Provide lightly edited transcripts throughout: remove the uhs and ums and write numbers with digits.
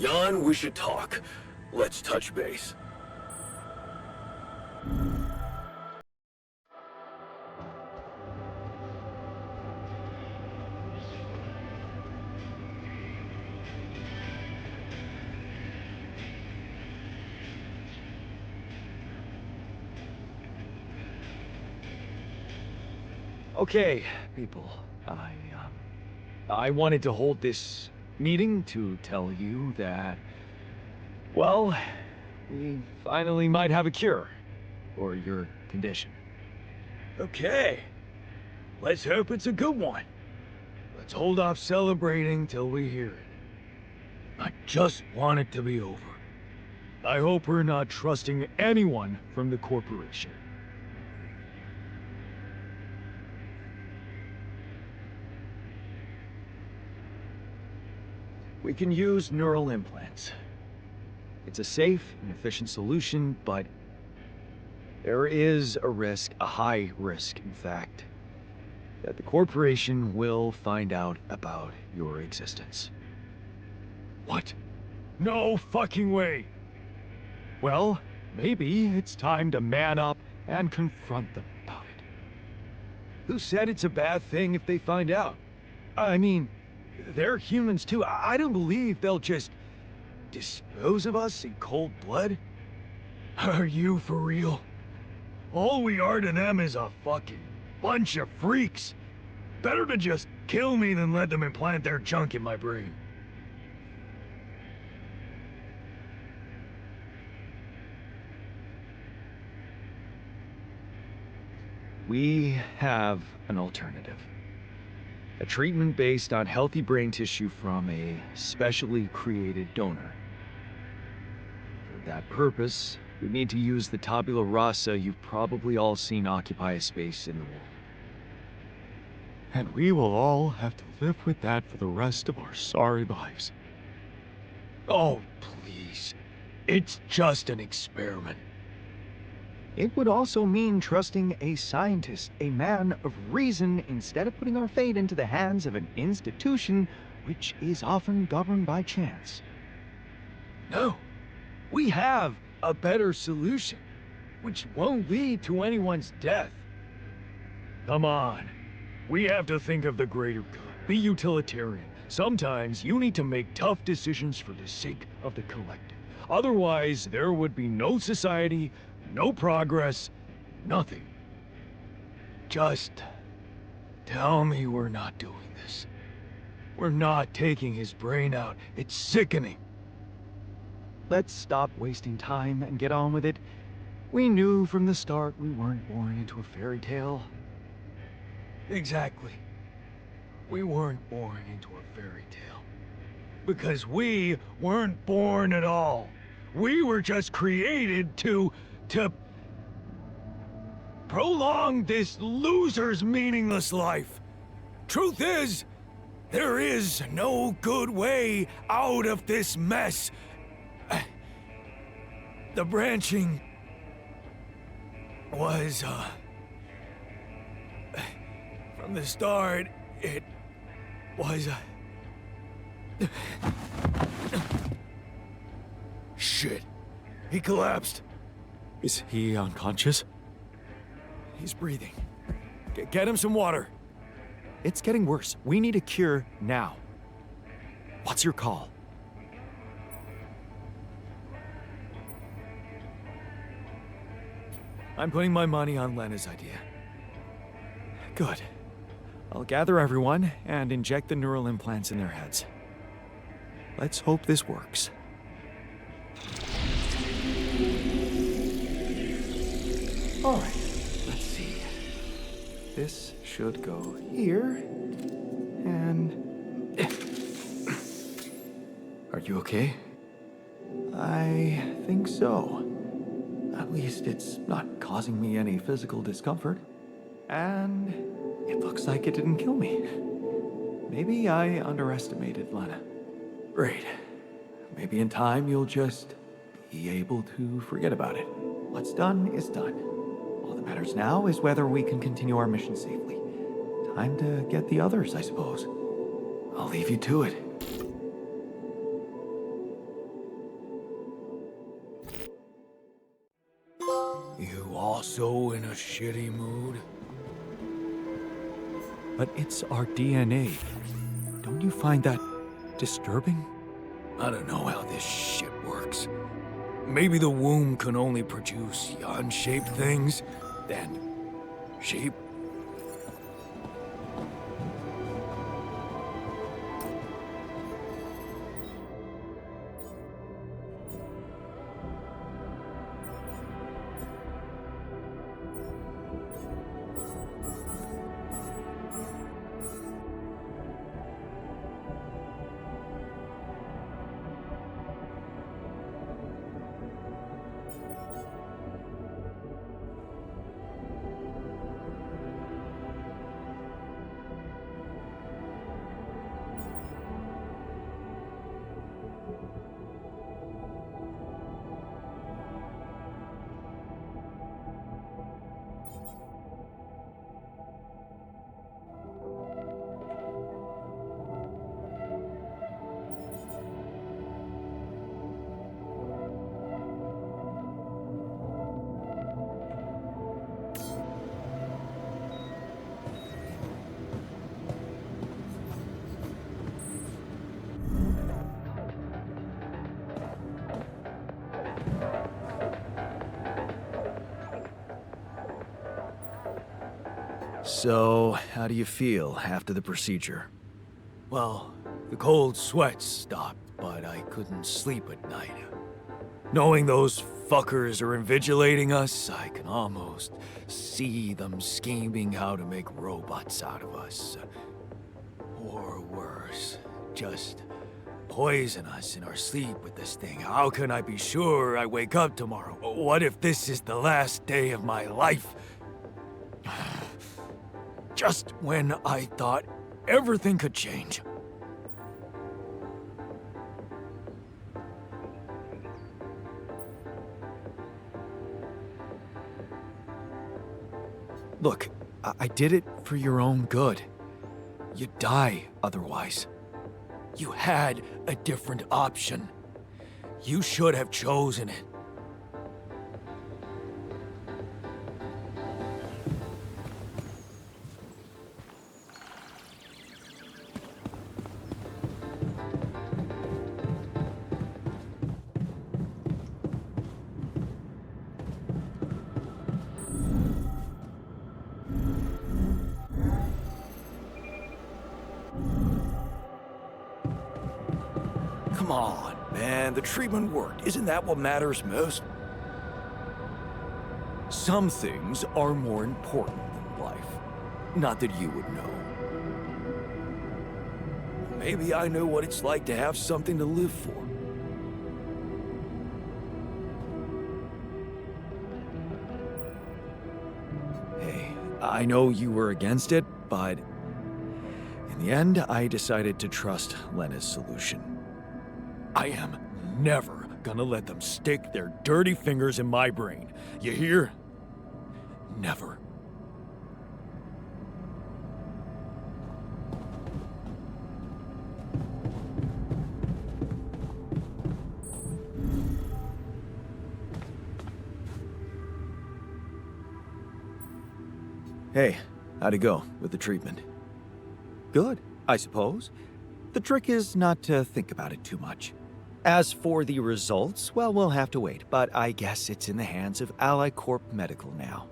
Jan, we should talk. Let's touch base. Okay, people. I wanted to hold this meeting to tell you that, well, we finally might have a cure for your condition. Okay. Let's hope it's a good one. Let's hold off celebrating till we hear it. I just want it to be over. I hope we're not trusting anyone from the corporation. We can use neural implants. It's a safe and efficient solution, but there is a risk, a high risk, in fact, that the corporation will find out about your existence. What? No fucking way! Well, maybe it's time to man up and confront them about it. Who said it's a bad thing if they find out? I mean, they're humans too. I don't believe they'll just dispose of us in cold blood. Are you for real? All we are to them is a fucking bunch of freaks. Better to just kill me than let them implant their junk in my brain. We have an alternative. A treatment based on healthy brain tissue from a specially created donor. For that purpose, we need to use the tabula rasa you've probably all seen occupy a space in the wall. And we will all have to live with that for the rest of our sorry lives. Oh, please. It's just an experiment. It would also mean trusting a scientist, a man of reason, instead of putting our fate into the hands of an institution which is often governed by chance. No, we have a better solution, which won't lead to anyone's death. Come on, we have to think of the greater good. Be utilitarian. Sometimes you need to make tough decisions for the sake of the collective. Otherwise, there would be no society, no progress, nothing. Just tell me we're not doing this. We're not taking his brain out. It's sickening. Let's stop wasting time and get on with it. We knew from the start we weren't born into a fairy tale. Exactly. We weren't born into a fairy tale. Because we weren't born at all. We were just created to prolong this loser's meaningless life. Truth is, there is no good way out of this mess. The branching was, from the start, it was, Shit. He collapsed. Is he unconscious? He's breathing. Get him some water. It's getting worse. We need a cure now. What's your call? I'm putting my money on Lena's idea. Good. I'll gather everyone and inject the neural implants in their heads. Let's hope this works. All right, let's see. This should go here, and... Are you okay? I think so. At least it's not causing me any physical discomfort. And it looks like it didn't kill me. Maybe I underestimated Lena. Great. Maybe in time you'll just be able to forget about it. What's done is done. All that matters now is whether we can continue our mission safely. Time to get the others, I suppose. I'll leave you to it. so in a shitty mood. But it's our DNA. Don't you find that disturbing? I don't know how this shit works. Maybe the womb can only produce yawn-shaped things, then sheep. So, how do you feel after the procedure? Well, the cold sweats stopped, but I couldn't sleep at night. Knowing those fuckers are invigilating us, I can almost see them scheming how to make robots out of us. Or worse, just poison us in our sleep with this thing. How can I be sure I wake up tomorrow? What if this is the last day of my life? Just when I thought everything could change. Look, I did it for your own good. You'd die otherwise. You had a different option. You should have chosen it. Come on, man. The treatment worked. Isn't that what matters most? Some things are more important than life. Not that you would know. Maybe I know what it's like to have something to live for. Hey, I know you were against it, but in the end, I decided to trust Lena's solution. I am never gonna let them stick their dirty fingers in my brain. You hear? Never. Hey, how'd it go with the treatment? Good, I suppose. The trick is not to think about it too much. As for the results, well, we'll have to wait, but I guess it's in the hands of Ally Corp Medical now.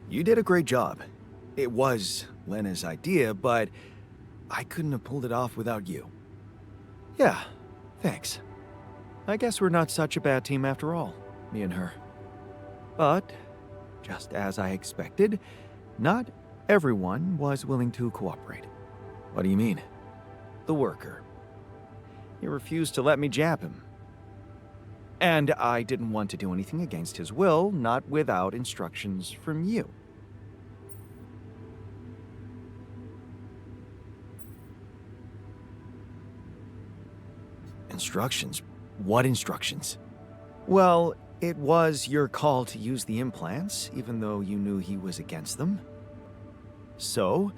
You did a great job. It was Lena's idea, but I couldn't have pulled it off without you. Yeah, thanks. I guess we're not such a bad team after all, me and her. But, just as I expected, not everyone was willing to cooperate. What do you mean? The worker. He refused to let me jab him. And I didn't want to do anything against his will, not without instructions from you. Instructions? What instructions? Well, it was your call to use the implants, even though you knew he was against them. So,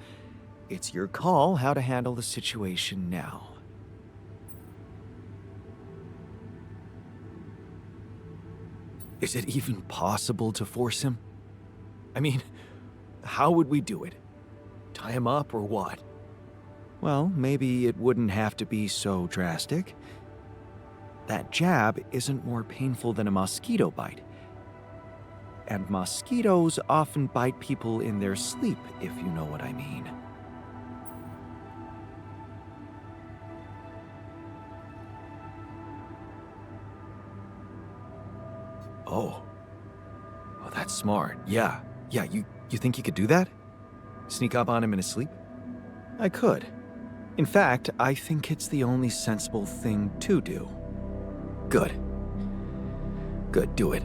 it's your call how to handle the situation now. Is it even possible to force him? I mean, how would we do it? Tie him up or what? Well, maybe it wouldn't have to be so drastic. That jab isn't more painful than a mosquito bite. And mosquitoes often bite people in their sleep, if you know what I mean. Oh, that's smart. Yeah, you think you could do that? Sneak up on him in his sleep? I could. In fact, I think it's the only sensible thing to do. Good. Good, do it.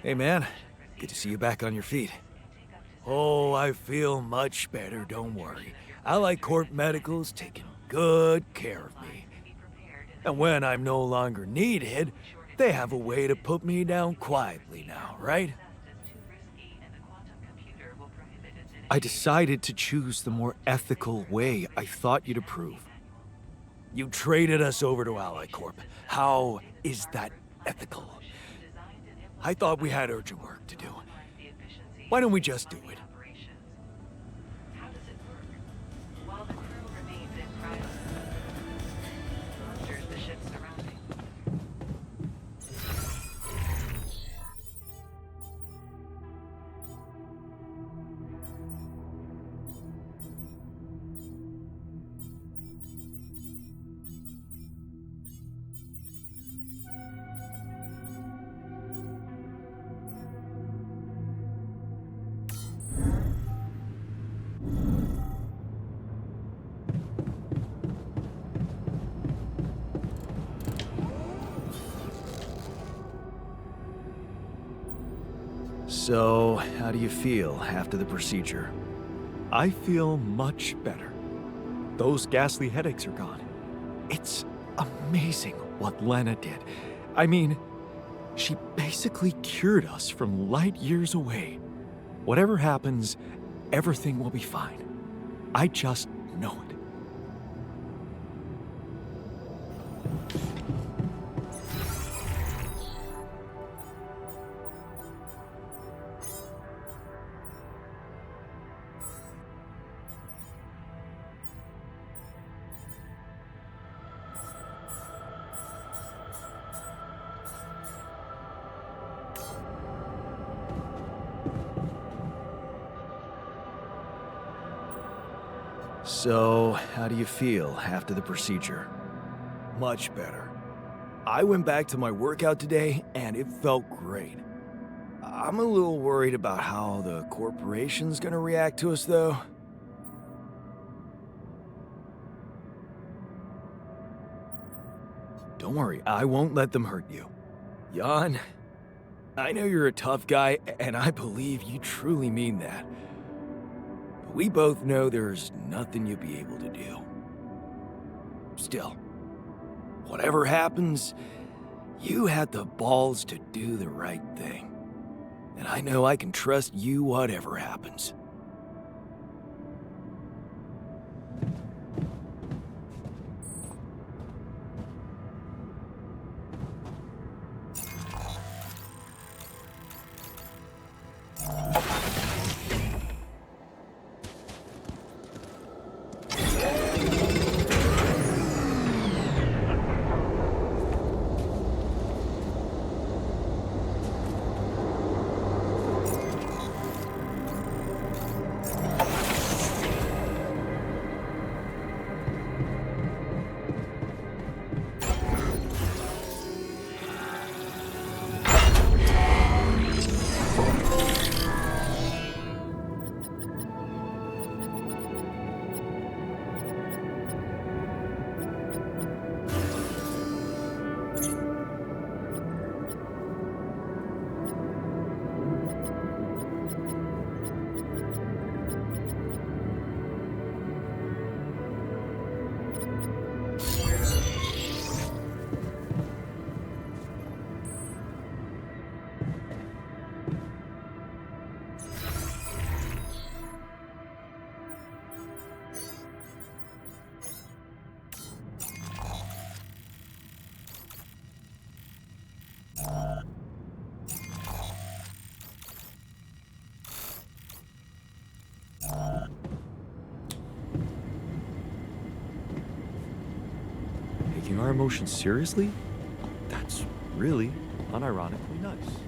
Hey man, good to see you back on your feet. Oh, I feel much better, don't worry. Allied Corp Medical's taking good care of me. And when I'm no longer needed, they have a way to put me down quietly now, right? I decided to choose the more ethical way I thought you'd approve. You traded us over to Allied Corp. How is that ethical? I thought we had urgent work to do. Why don't we just do it? So, how do you feel after the procedure? I feel much better. Those ghastly headaches are gone. It's amazing what Lena did. I mean, she basically cured us from light years away. Whatever happens, everything will be fine. I just know it. So, how do you feel after the procedure? Much better. I went back to my workout today, and it felt great. I'm a little worried about how the corporation's gonna react to us, though. Don't worry, I won't let them hurt you. Jan, I know you're a tough guy, and I believe you truly mean that. But we both know there's nothing you'll be able to do. Still, whatever happens, you had the balls to do the right thing. And I know I can trust you whatever happens. emotions seriously? That's really unironically nice.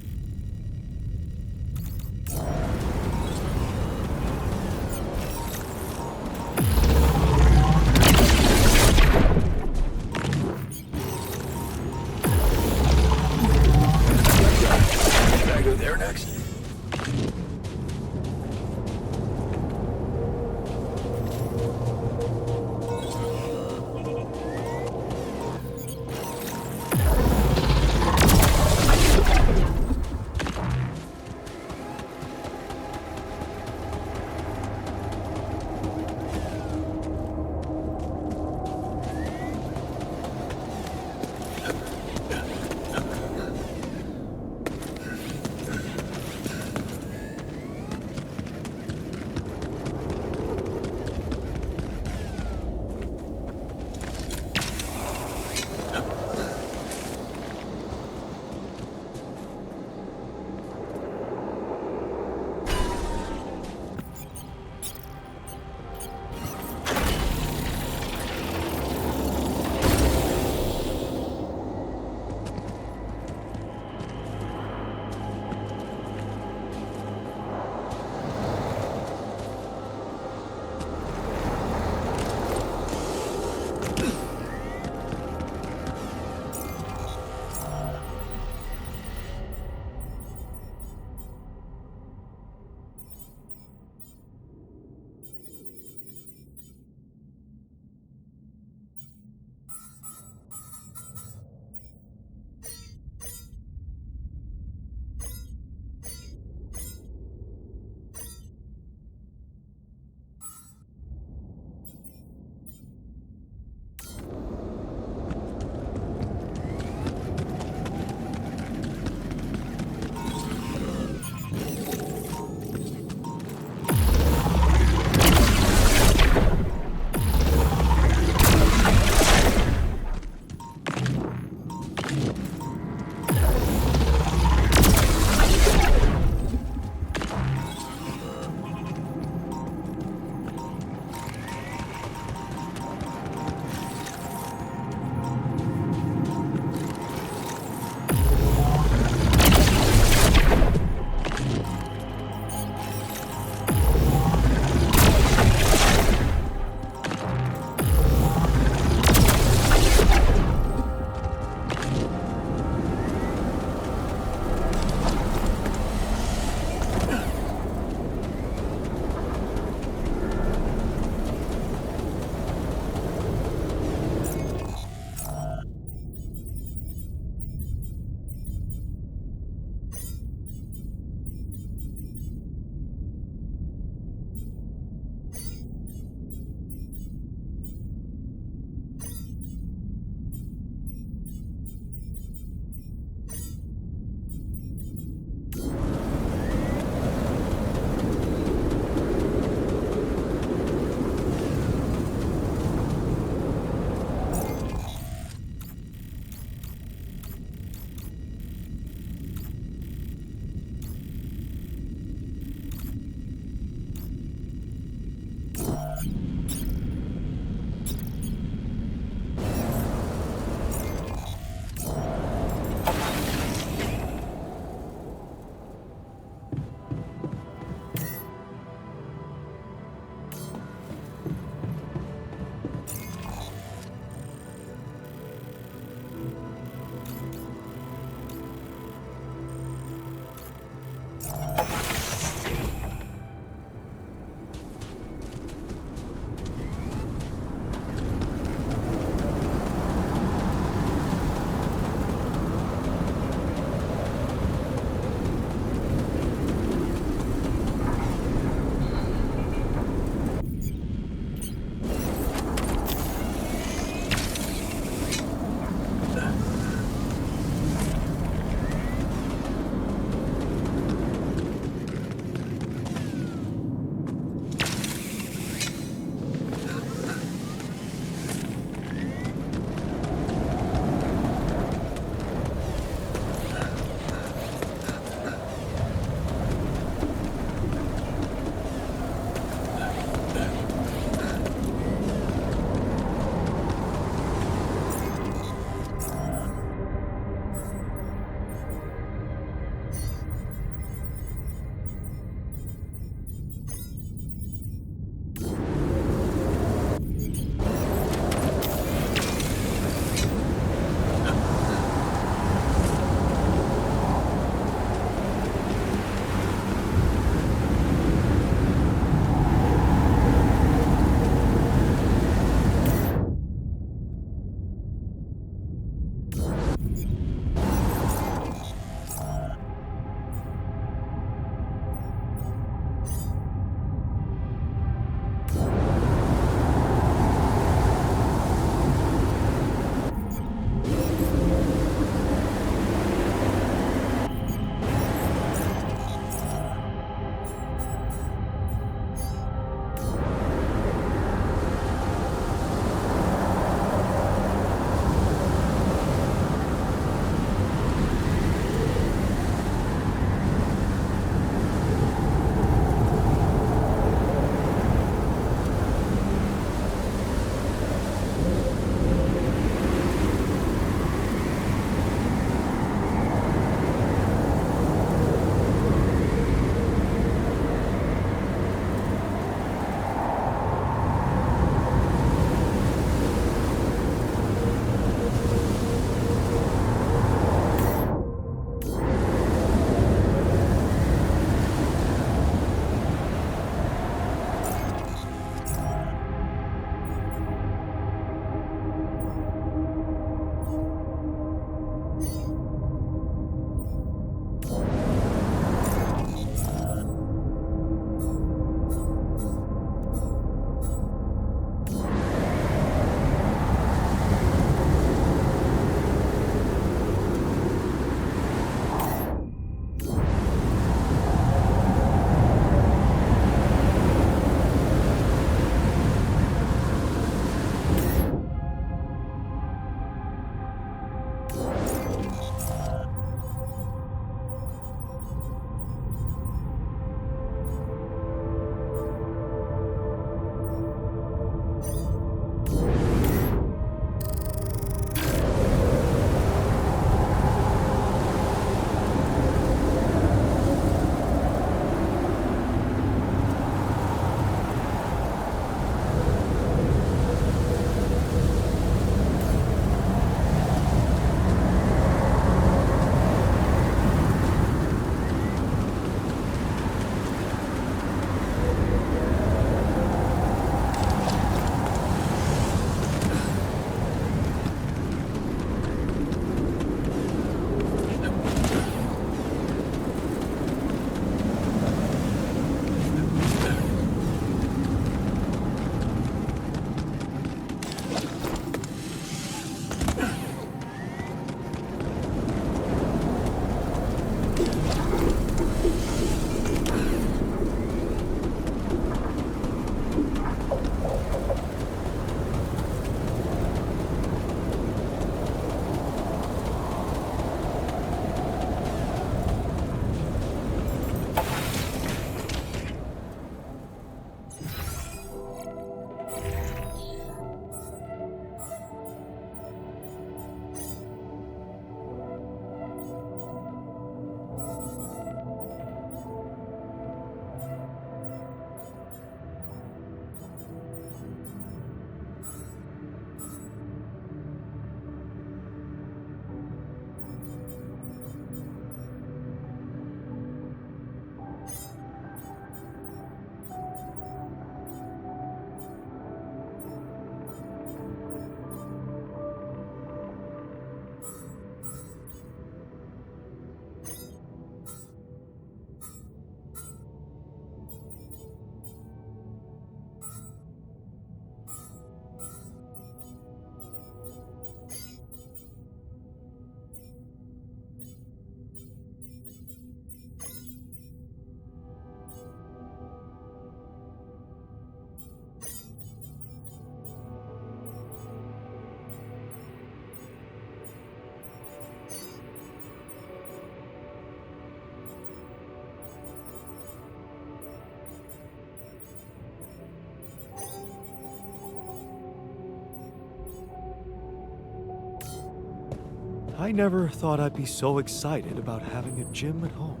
I never thought I'd be so excited about having a gym at home.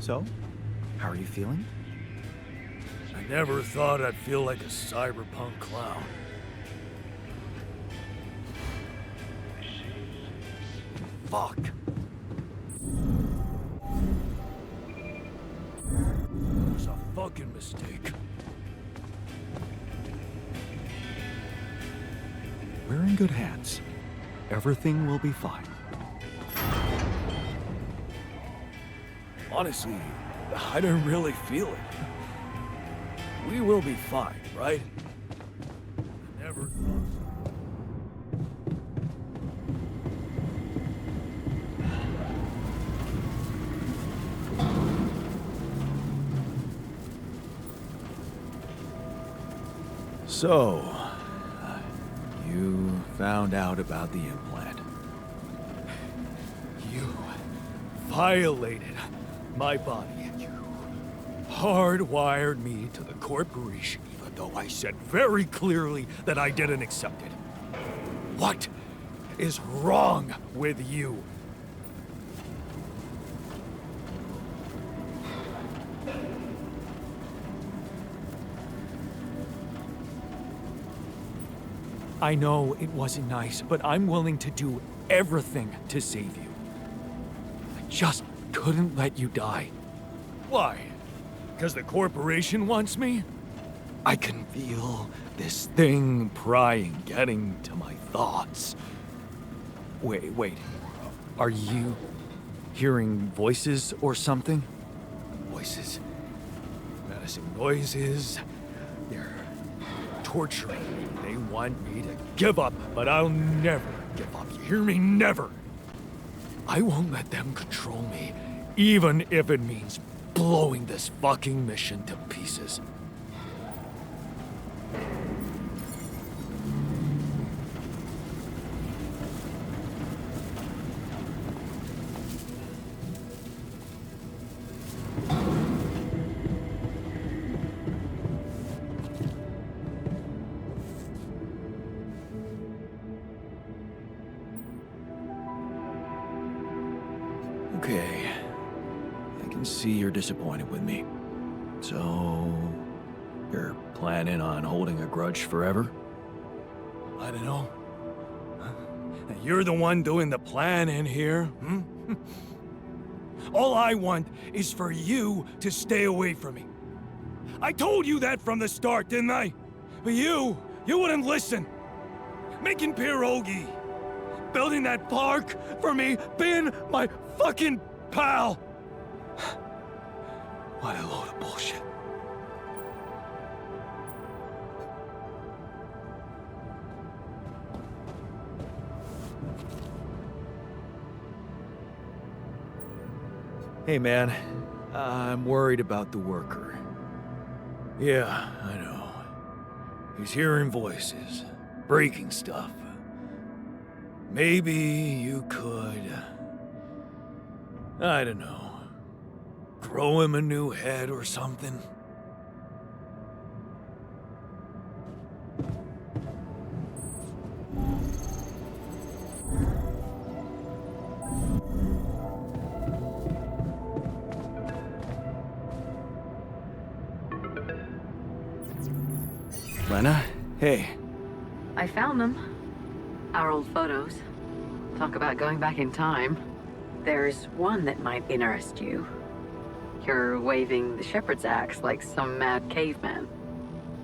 So, how are you feeling? I never thought I'd feel like a cyberpunk clown. Fuck. It was a fucking mistake. We're in good hands. Everything will be fine. Honestly, I don't really feel it. We will be fine, right? I never thought So, you found out about the implant. you violated my body. You hardwired me to the corporation, even though I said very clearly that I didn't accept it. What is wrong with you? I know it wasn't nice, but I'm willing to do everything to save you. I just couldn't let you die. Why? Because the corporation wants me? I can feel this thing prying, getting to my thoughts. Wait. Are you hearing voices or something? Voices? Menacing noises? They're torturing me. They want me to give up, but I'll never give up. You hear me? Never. I won't let them control me, even if it means blowing this fucking mission to pieces. Okay. I can see you're disappointed with me. So, you're planning on holding a grudge forever? I don't know. You're the one doing the planning here, hmm? All I want is for you to stay away from me. I told you that from the start, didn't I? But you wouldn't listen. Making pierogi, building that park for me, being my fucking pal. What a load of bullshit. Hey man, I'm worried about the worker. Yeah, I know. He's hearing voices, breaking stuff. Maybe you could... I don't know. Grow him a new head or something? Lena? Hey. I found them. Our old photos. Talk about going back in time. There's one that might interest you. You're waving the shepherd's axe like some mad caveman.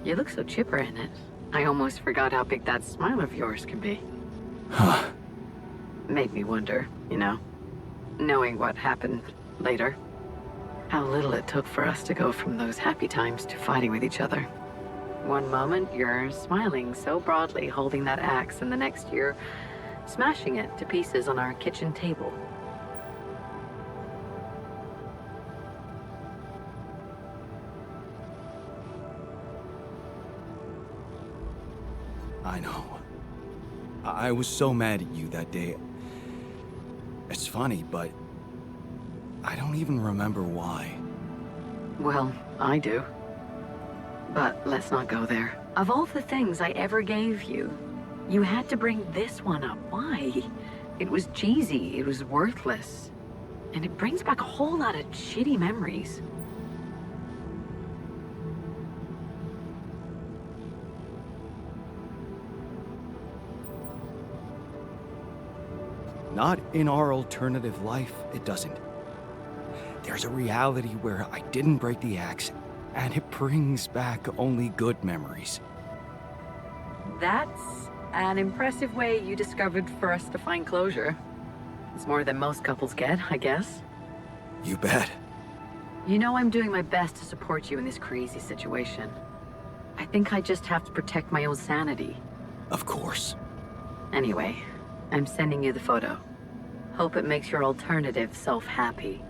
You look so chipper in it. I almost forgot how big that smile of yours can be. Huh. Made me wonder, you know, knowing what happened later. How little it took for us to go from those happy times to fighting with each other. One moment, you're smiling so broadly, holding that axe, and the next you're smashing it to pieces on our kitchen table. I know. I was so mad at you that day. It's funny, but I don't even remember why. Well, I do. But let's not go there. Of all the things I ever gave you, you had to bring this one up. Why? It was cheesy, it was worthless. And it brings back a whole lot of shitty memories. Not in our alternative life, it doesn't. There's a reality where I didn't break the axe, and it brings back only good memories. That's an impressive way you discovered for us to find closure. It's more than most couples get, I guess. You bet. You know I'm doing my best to support you in this crazy situation. I think I just have to protect my own sanity. Of course. Anyway, I'm sending you the photo. Hope it makes your alternative self happy.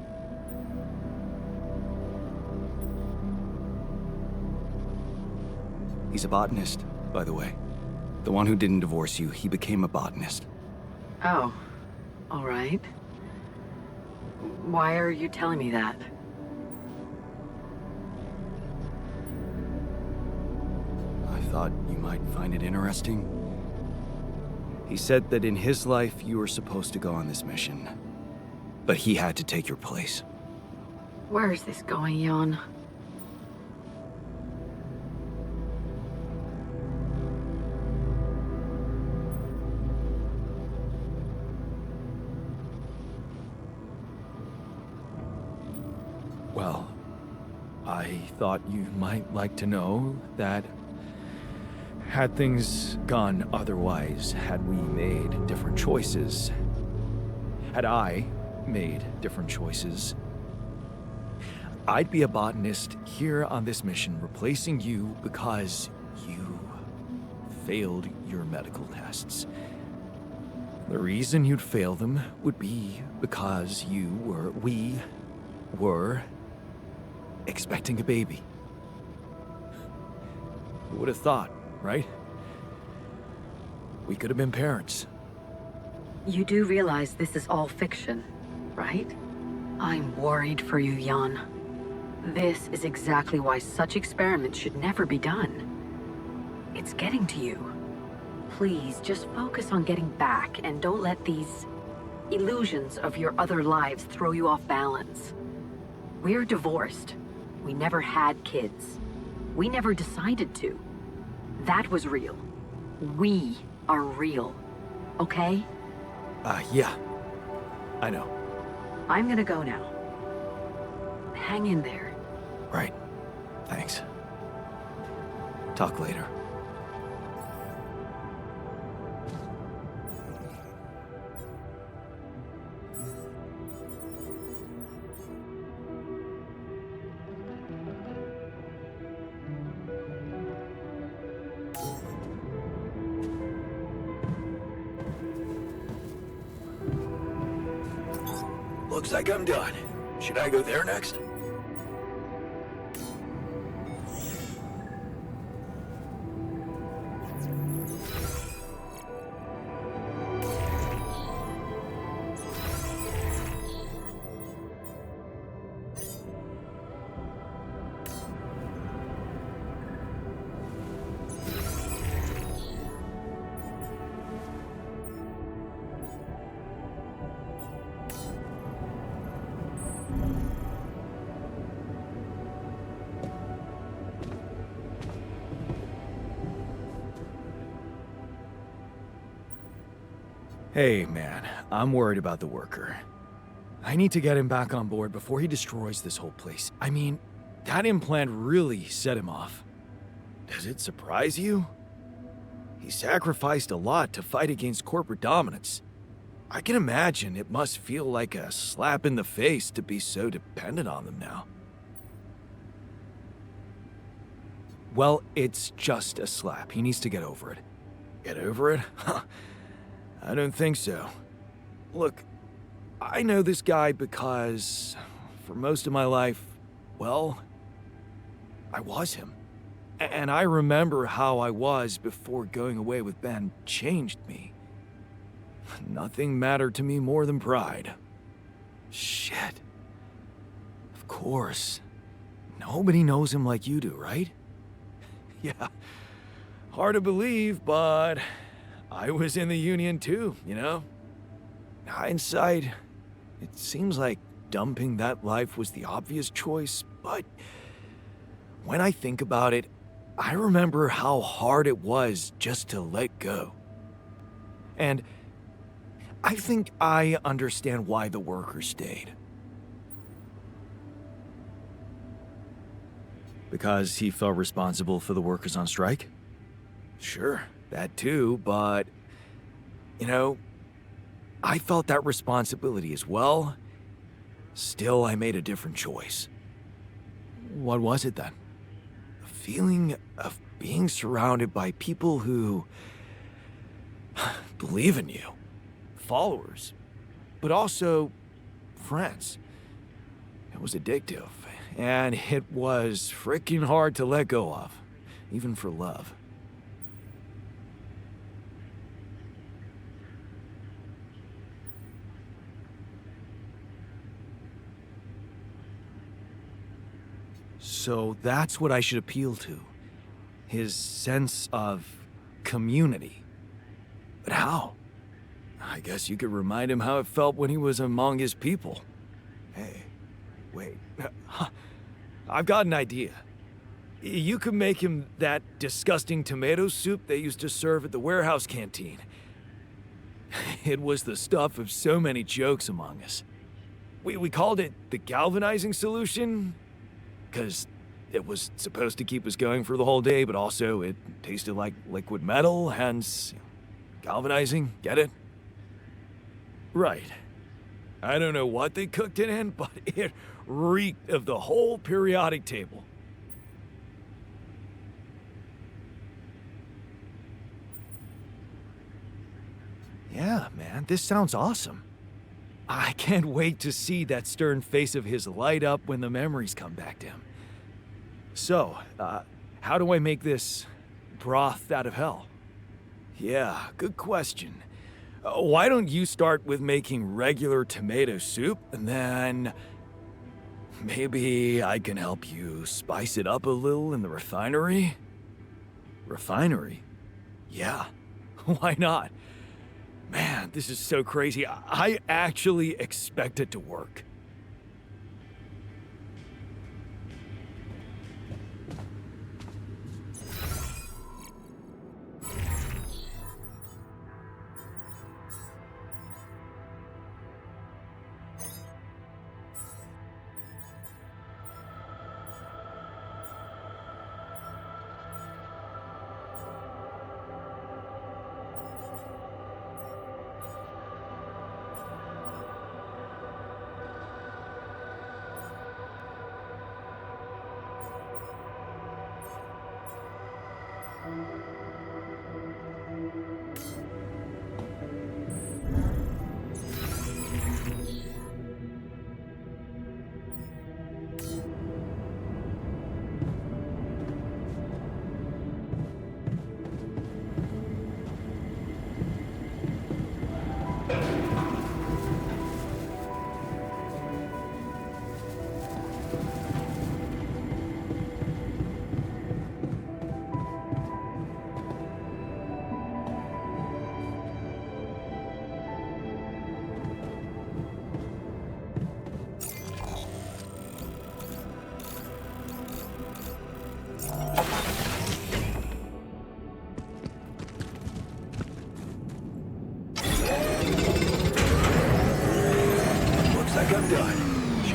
He's a botanist, by the way. The one who didn't divorce you, he became a botanist. Oh, all right. Why are you telling me that? I thought you might find it interesting. He said that in his life, you were supposed to go on this mission. But he had to take your place. Where is this going, Jan? Well, I thought you might like to know that had things gone otherwise, had we made different choices, had I made different choices, I'd be a botanist here on this mission replacing you because you failed your medical tests. The reason you'd fail them would be because we were expecting a baby. Who would have thought, right? We could have been parents. You do realize this is all fiction, right? I'm worried for you, Jan. This is exactly why such experiments should never be done. It's getting to you. Please, just focus on getting back and don't let these illusions of your other lives throw you off balance. We're divorced. We never had kids. We never decided to. That was real. We are real. Okay? Yeah. I know. I'm gonna go now. Hang in there. Right. Thanks. Talk later. Looks like I'm done. Should I go there next? Hey, man, I'm worried about the worker. I need to get him back on board before he destroys this whole place. I mean, that implant really set him off. Does it surprise you? He sacrificed a lot to fight against corporate dominance. I can imagine it must feel like a slap in the face to be so dependent on them now. Well, it's just a slap. He needs to get over it. Get over it? Huh. I don't think so. Look, I know this guy because, for most of my life, well, I was him. And I remember how I was before going away with Ben changed me. Nothing mattered to me more than pride. Shit. Of course. Nobody knows him like you do, right? Yeah. Hard to believe, but I was in the Union too, you know? Hindsight, it seems like dumping that life was the obvious choice, but when I think about it, I remember how hard it was just to let go. And I think I understand why the worker stayed. Because he felt responsible for the workers on strike? Sure, that too, but, you know, I felt that responsibility as well. Still, I made a different choice. What was it then? A feeling of being surrounded by people who believe in you. Followers, but also friends. It was addictive, and it was freaking hard to let go of, even for love. So that's what I should appeal to. His sense of community. But how? I guess you could remind him how it felt when he was among his people. Hey, wait. I've got an idea. You could make him that disgusting tomato soup they used to serve at the warehouse canteen. It was the stuff of so many jokes among us. We called it the galvanizing solution, because it was supposed to keep us going for the whole day, but also it tasted like liquid metal, hence galvanizing, get it? Right. I don't know what they cooked it in, but it reeked of the whole periodic table. Yeah, man, this sounds awesome. I can't wait to see that stern face of his light up when the memories come back to him. So, how do I make this broth out of hell? Yeah, good question. Why don't you start with making regular tomato soup, and then maybe I can help you spice it up a little in the refinery? Refinery? Yeah, why not? Man, this is so crazy. I actually expect it to work.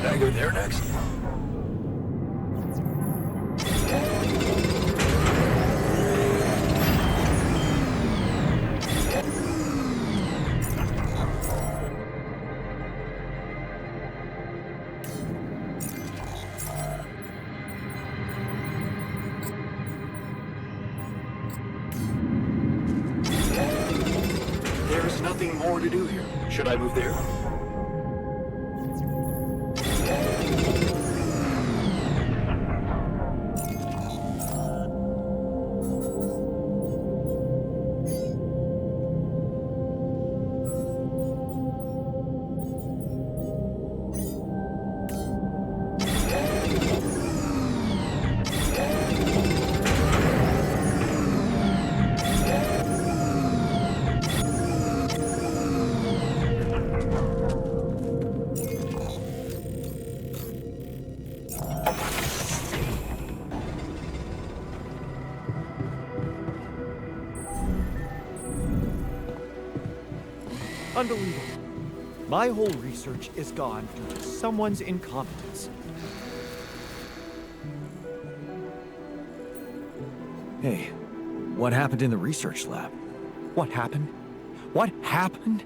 Should I go there next? There's nothing more to do here. Should I move there? Unbelievable. My whole research is gone due to someone's incompetence. Hey, what happened in the research lab? What happened? What happened?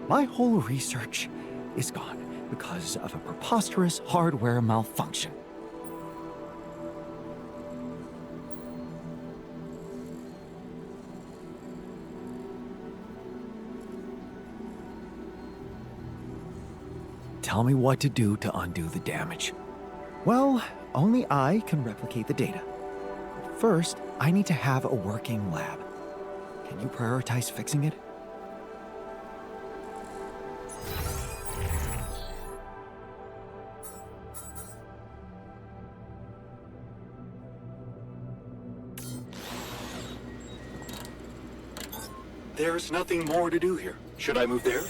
My whole research is gone because of a preposterous hardware malfunction. Tell me what to do to undo the damage. Well, only I can replicate the data. First, I need to have a working lab. Can you prioritize fixing it? There's nothing more to do here. Should I move there?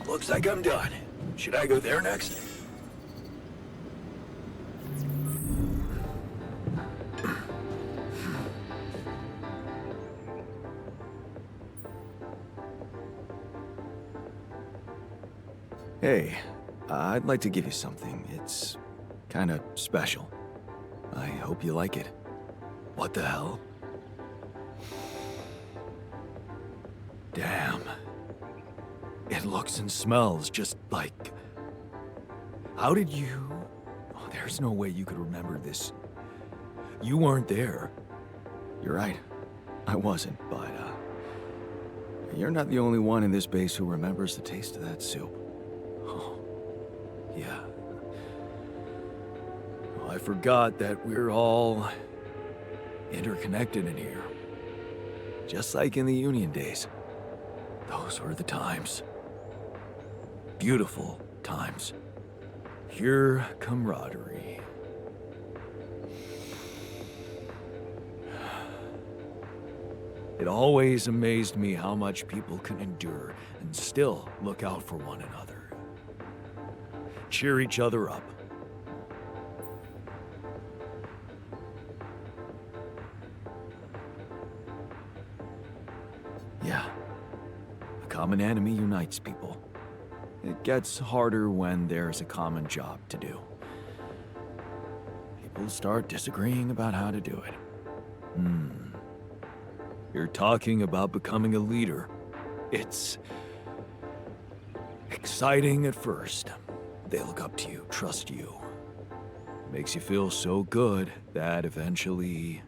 Looks like I'm done. Should I go there next? Hey, I'd like to give you something. It's kind of special. I hope you like it. What the hell? Damn. It looks and smells just like... How did you... Oh, there's no way you could remember this. You weren't there. You're right. I wasn't, but, you're not the only one in this base who remembers the taste of that soup. Oh, yeah. Well, I forgot that we're all interconnected in here. Just like in the Union days. Those were the times. Beautiful times. Pure camaraderie. It always amazed me how much people can endure and still look out for one another. Cheer each other up. Yeah. A common enemy unites people. It gets harder when there's a common job to do. People start disagreeing about how to do it. You're talking about becoming a leader. It's exciting at first. They look up to you, trust you. Makes you feel so good that eventually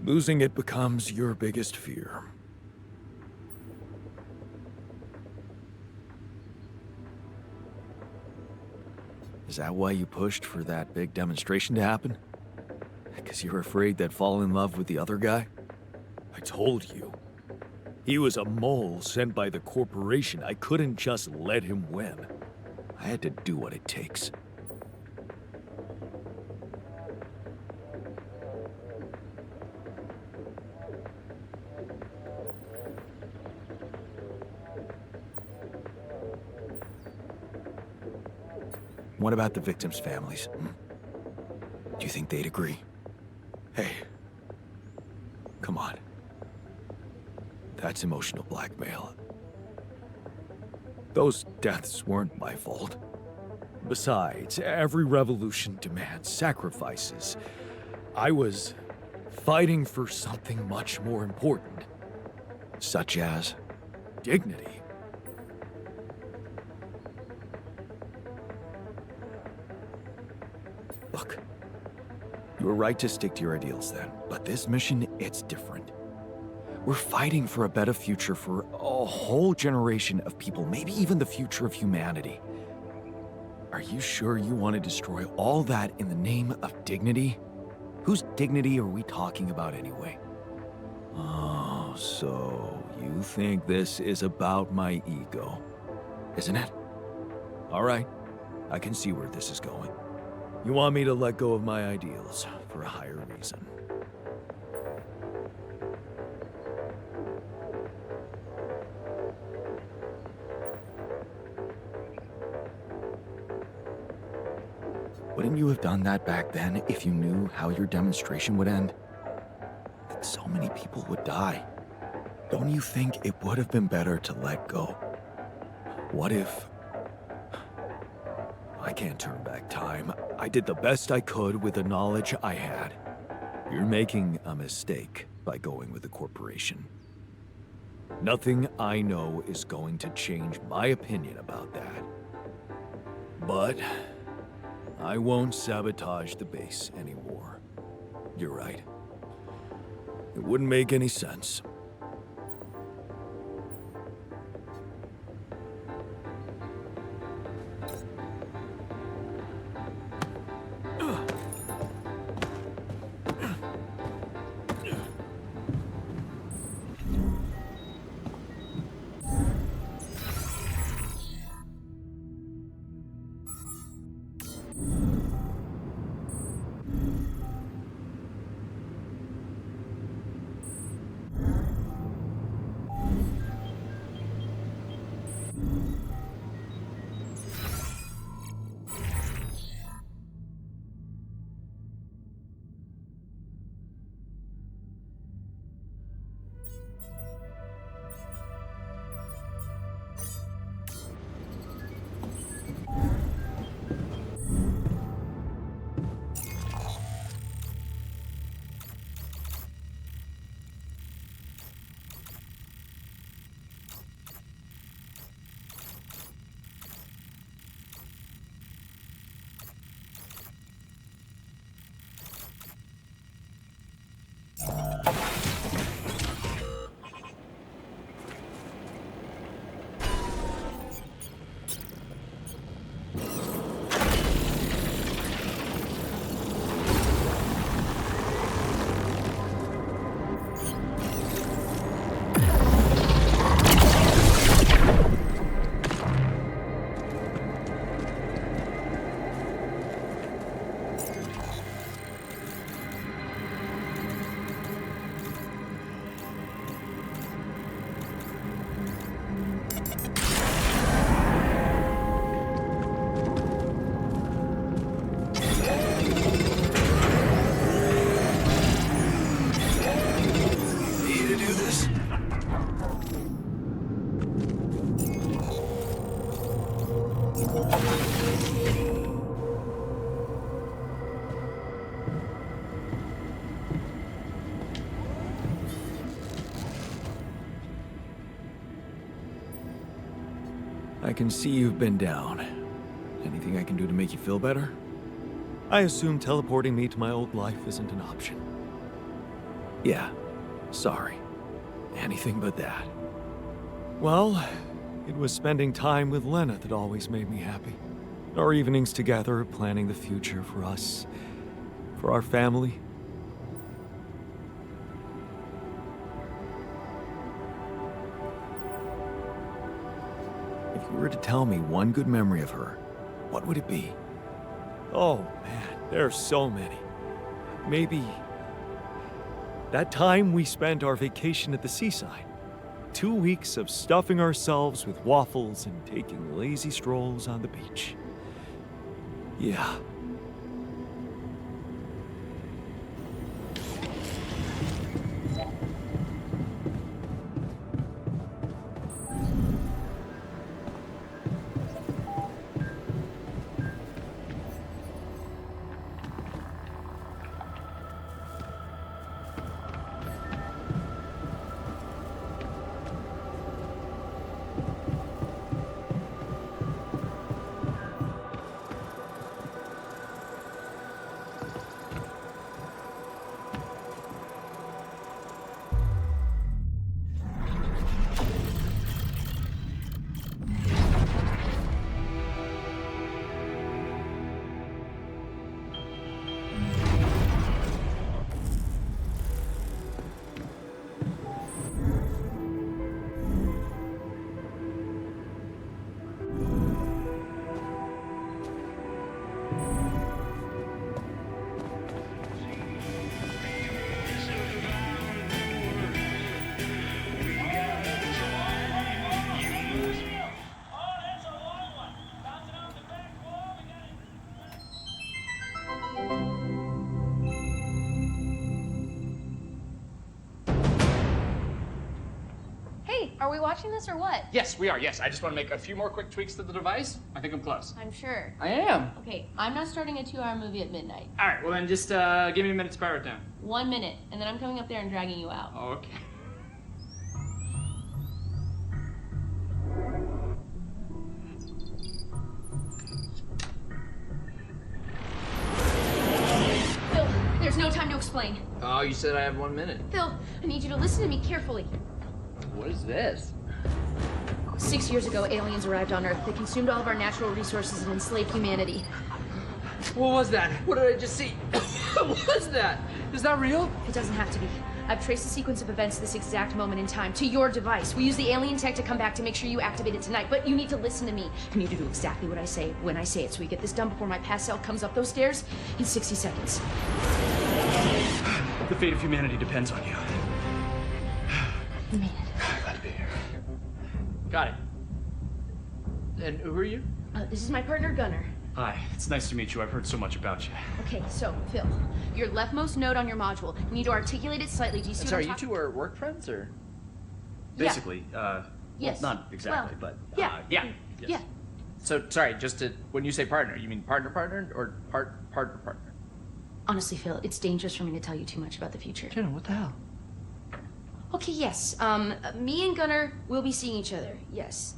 losing it becomes your biggest fear. Is that why you pushed for that big demonstration to happen? Because you were afraid they'd fall in love with the other guy? I told you. He was a mole sent by the corporation. I couldn't just let him win. I had to do what it takes. What about the victims' families? Do you think they'd agree? Hey, come on. That's emotional blackmail. Those deaths weren't my fault. Besides, every revolution demands sacrifices. I was fighting for something much more important. Such as? Dignity. Look, you were right to stick to your ideals then, but this mission, it's different. We're fighting for a better future for a whole generation of people, maybe even the future of humanity. Are you sure you want to destroy all that in the name of dignity? Whose dignity are we talking about anyway? Oh, so you think this is about my ego, Isn't it? all right? I can see where this is going. You want me to let go of my ideals for a higher reason. Wouldn't you have done that back then if you knew how your demonstration would end? That so many people would die. Don't you think it would have been better to let go? What if... I can't turn back time. I did the best I could with the knowledge I had. You're making a mistake by going with the corporation. Nothing I know is going to change my opinion about that. But I won't sabotage the base anymore. You're right. It wouldn't make any sense. I can see you've been down. Anything I can do to make you feel better? I assume teleporting me to my old life isn't an option. Yeah, sorry. Anything but that. Well, it was spending time with Lena that always made me happy. Our evenings together, planning the future for us, for our family. If you were to tell me one good memory of her, what would it be? Oh man, there are so many. Maybe that time we spent our vacation at the seaside. 2 weeks of stuffing ourselves with waffles and taking lazy strolls on the beach. Yeah. Are we watching this or what? Yes, we are. Yes, I just want to make a few more quick tweaks to the device. I think I'm close. I'm sure. I am. Okay, I'm not starting a 2-hour movie at midnight. All right, well then just give me a minute to power it down. 1 minute, and then I'm coming up there and dragging you out. Okay. Phil, there's no time to explain. Oh, you said I have 1 minute. Phil, I need you to listen to me carefully. What is this? 6 years ago, aliens arrived on Earth. They consumed all of our natural resources and enslaved humanity. What was that? What did I just see? What was that? Is that real? It doesn't have to be. I've traced the sequence of events this exact moment in time to your device. We use the alien tech to come back to make sure you activate it tonight, but you need to listen to me. You need to do exactly what I say when I say it, so we get this done before my past self comes up those stairs in 60 seconds. The fate of humanity depends on you. You made it. Glad to be here. Got it. And who are you? This is my partner, Gunnar. Hi, it's nice to meet you. I've heard so much about you. Okay, so, Phil, your leftmost node on your module, you need to articulate it slightly. Do you see Sorry, what I'm you two are work friends, or? Basically, Yes. well, not exactly, Well, but yeah. yeah. Yeah. So, sorry, just to, when you say partner, you mean partner or partner? Honestly, Phil, it's dangerous for me to tell you too much about the future. Jenna, what the hell? Okay, yes. Me and Gunnar will be seeing each other. Yes.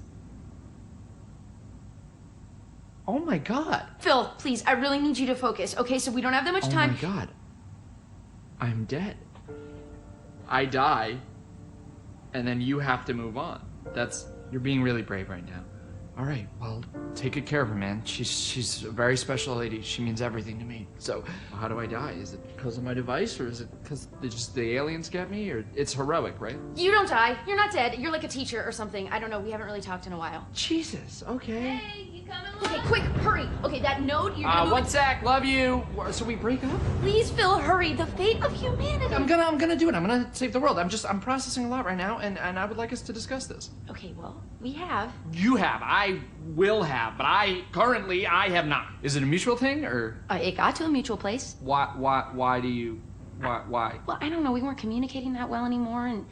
Oh my god. Phil, please, I really need you to focus. Okay, so we don't have that much time. Oh my god. I'm dead. I die, and then you have to move on. You're being really brave right now. All right, well, take good care of her, man. She's a very special lady. She means everything to me. So, how do I die? Is it because of my device, or is it because the aliens get me, or it's heroic, right? You don't die. You're not dead. You're like a teacher or something. I don't know. We haven't really talked in a while. Jesus. Okay. Hey, you coming along? Okay, quick, hurry. Okay, that node, you're gonna move 1 it. sec. Love you. So we break up? Please, Phil, hurry. The fate of humanity. I'm gonna do it. I'm gonna save the world. I'm processing a lot right now, and I would like us to discuss this. Okay, well, we have. You have. I will have, but I have not. Is it a mutual thing, or It got to a mutual place. why do you, why? Well, I don't know. We weren't communicating that well anymore, and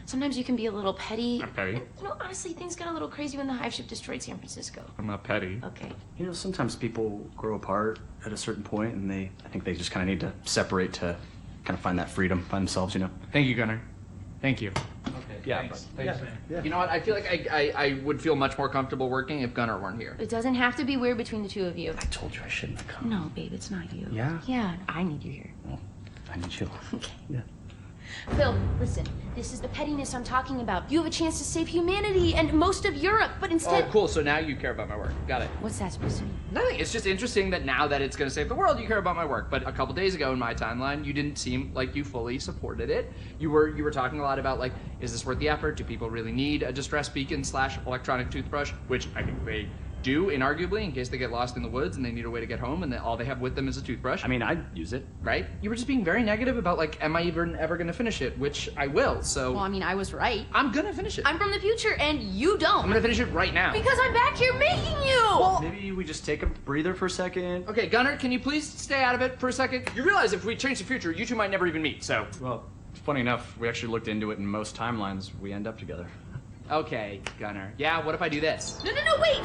sometimes you can be a little petty. I'm petty. And, you know, honestly, things got a little crazy when the hive ship destroyed San Francisco. I'm not petty. Okay. You know, sometimes people grow apart at a certain point, and I think they just kind of need to separate to kind of find that freedom by themselves, you know? Thank you, Gunnar. Thank you. Okay. Yeah, Thanks. but- Thanks, yeah, man. yeah. You know what? I feel like I would feel much more comfortable working if Gunnar weren't here. It doesn't have to be weird between the two of you. I told you I shouldn't have come. No, babe, it's not you. Yeah? Yeah, I need you here. Well, I need you. Okay. Yeah. Phil, listen, this is the pettiness I'm talking about. You have a chance to save humanity and most of Europe, but instead... Oh, cool. So now you care about my work. Got it. What's that supposed to mean? Nothing. It's just interesting that now that it's going to save the world, you care about my work. But a couple days ago in my timeline, you didn't seem like you fully supported it. You were talking a lot about, like, is this worth the effort? Do people really need a distress beacon / electronic toothbrush? Which I think they do, inarguably, in case they get lost in the woods and they need a way to get home and all they have with them is a toothbrush. I mean, I'd use it. Right? You were just being very negative about, like, am I even ever going to finish it? Which I will, so... Well, I mean, I was right. I'm going to finish it. I'm from the future, and you don't. I'm going to finish it right now. Because I'm back here making you! Maybe we just take a breather for a second. Okay, Gunnar, can you please stay out of it for a second? You realize if we change the future, you two might never even meet, so... Well, funny enough, we actually looked into it, and most timelines, we end up together. Okay, Gunnar. Yeah, what if I do this? No, wait!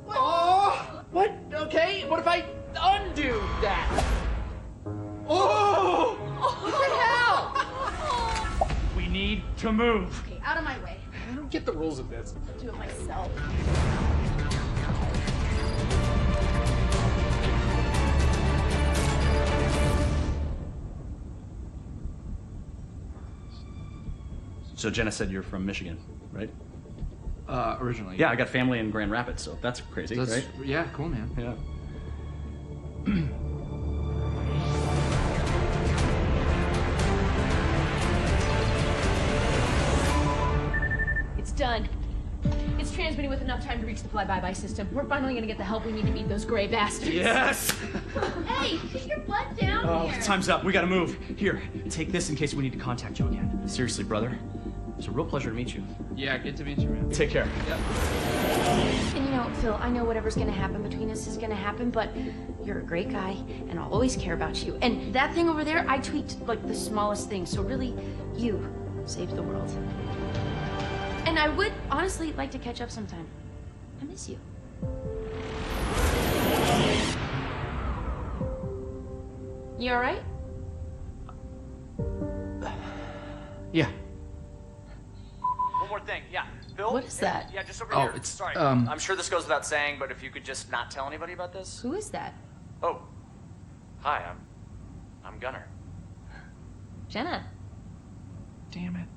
Oh! What? Okay, what if I undo that? Oh! What the hell? We need to move. Okay, out of my way. I don't get the rules of this. I'll do it myself. So Jenna said you're from Michigan, right? Originally. Yeah, I got family in Grand Rapids, so that's crazy, right? Yeah, cool, man. Yeah. It's done. It's transmitting with enough time to reach the fly-by-by system. We're finally gonna get the help we need to beat those gray bastards. Yes! Hey, get your butt down here! Time's up. We gotta move. Here, take this in case we need to contact you again. Seriously, brother. It's a real pleasure to meet you. Yeah, good to meet you, man. Take care. And you know, Phil, I know whatever's gonna happen between us is gonna happen, but you're a great guy, and I'll always care about you. And that thing over there, I tweaked like the smallest thing, so really, you saved the world. And I would honestly like to catch up sometime. I miss you. You alright? Yeah. One more thing, yeah. Bill? What is that? Yeah, just over Oh, here. it's, Sorry. um, I'm sure this goes without saying, but if you could just not tell anybody about this. Who is that? Oh. Hi, I'm Gunnar. Jenna. Damn it.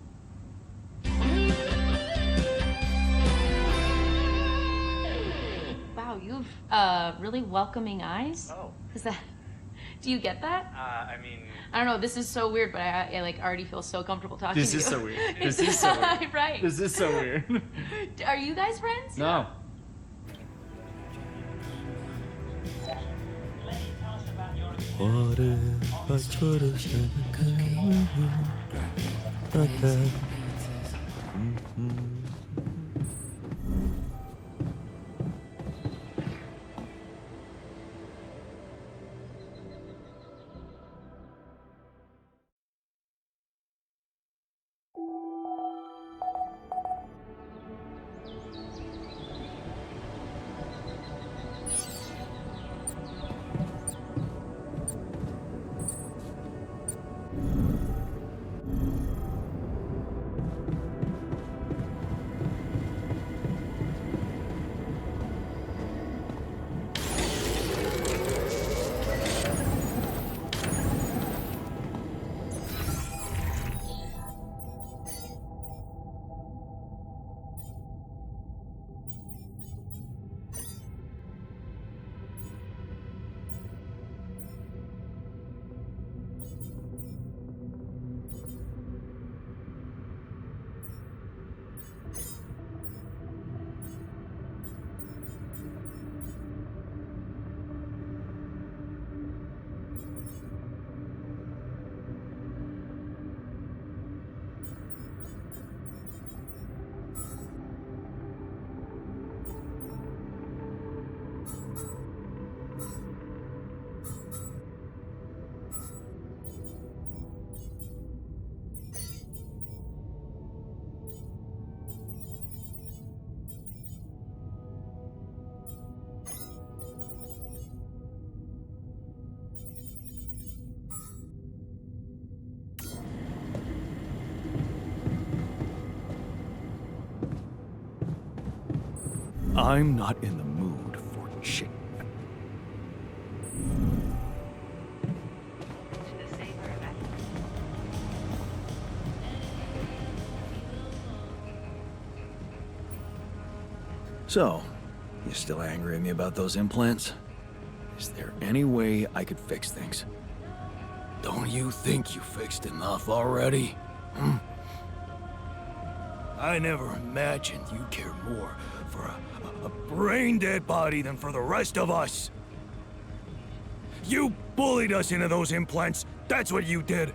Wow, you have really welcoming eyes. Oh. Is that? Do you get that? I mean... I don't know. This is so weird, but I like already feel so comfortable talking This to you. is so weird. This is so weird. Right. This is so weird. Are you guys friends? No. What if I should have said like that? I'm not in the mood for shit. So, you still angry at me about those implants? Is there any way I could fix things? Don't you think you fixed enough already? I never imagined you'd care more for a brain-dead body than for the rest of us. You bullied us into those implants. That's what you did.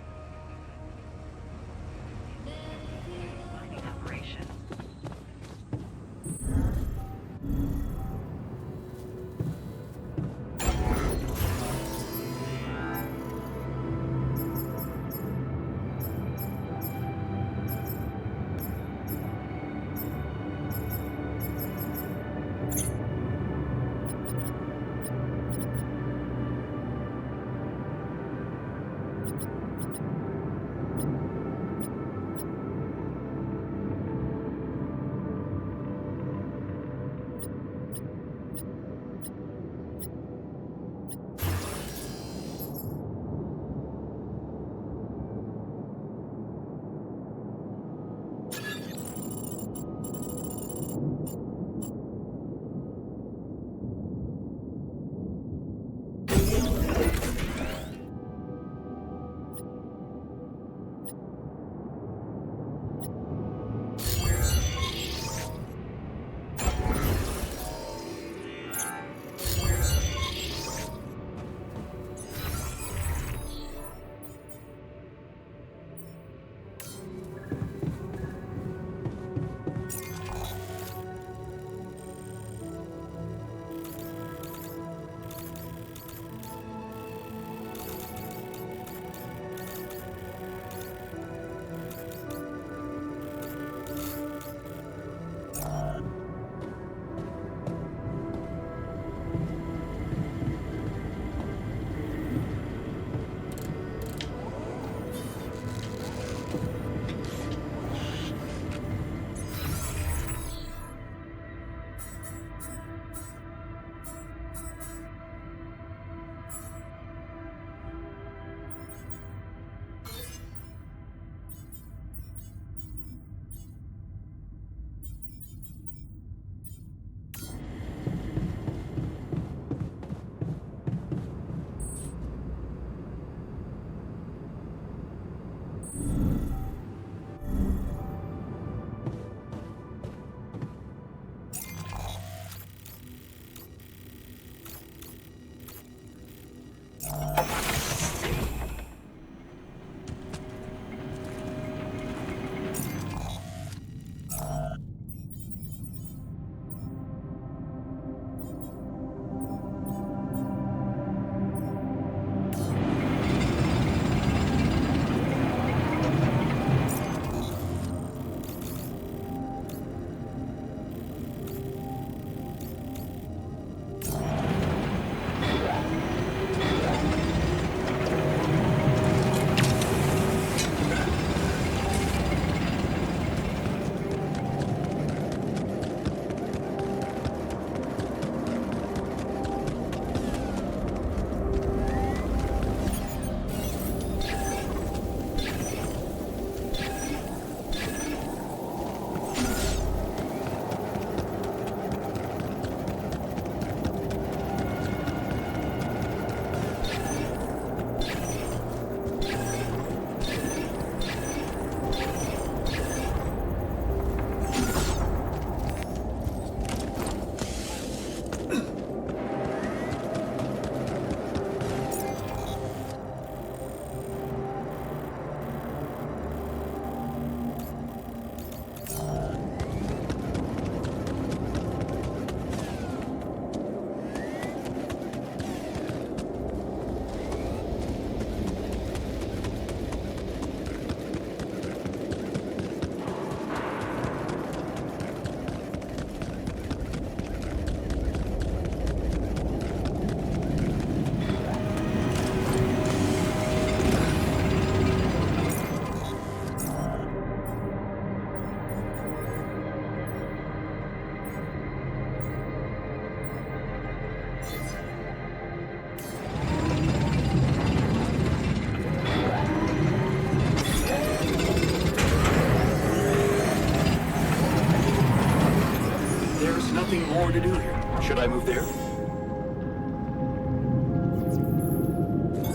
more to do here. Should I move there?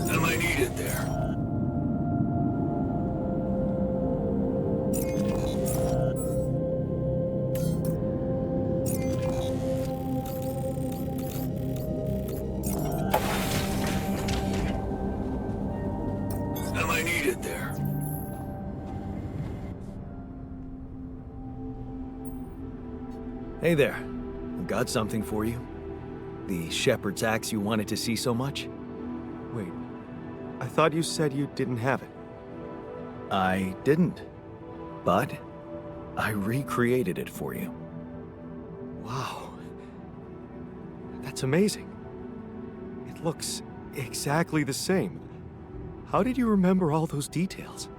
Am I needed there? Am I needed there? Hey there. I've got something for you. The shepherd's axe you wanted to see so much? Wait, I thought you said you didn't have it. I didn't. But I recreated it for you. Wow. That's amazing. It looks exactly the same. How did you remember all those details?